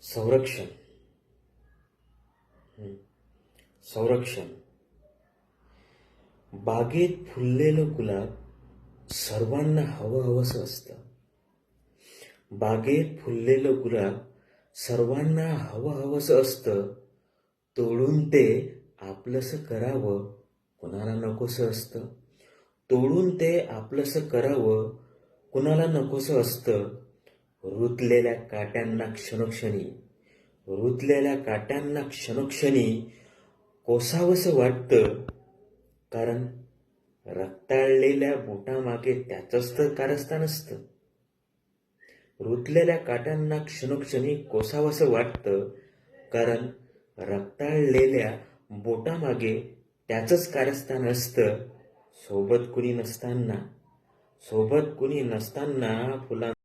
संरक्षण. संरक्षण. बागेत फुललेलं गुलाब सर्वांना हवंहवंसं असतं. बागेत फुललेलं गुलाब सर्वांना हवंहवंसं असतं. तोडून ते आपलंसं करावं कुणाला नकोसं असतं. तोडून ते आपलंसं करावं कुणाला नकोसं असतं. रुतलेल्या काट्यांना क्षणोक्षणी, रुतलेल्या काट्यांना क्षणोक्षणी कोसावंसं वाटतं, कारण रक्ताळलेल्या बोटामागे त्याचंच तर कारस्थान असतं. रुतलेल्या काट्यांना क्षणोक्षणी कोसावंसं वाटतं, कारण रक्ताळलेल्या बोटामागे त्याचंच कारस्थान असतं. सोबत कुणी नसताना फुलांना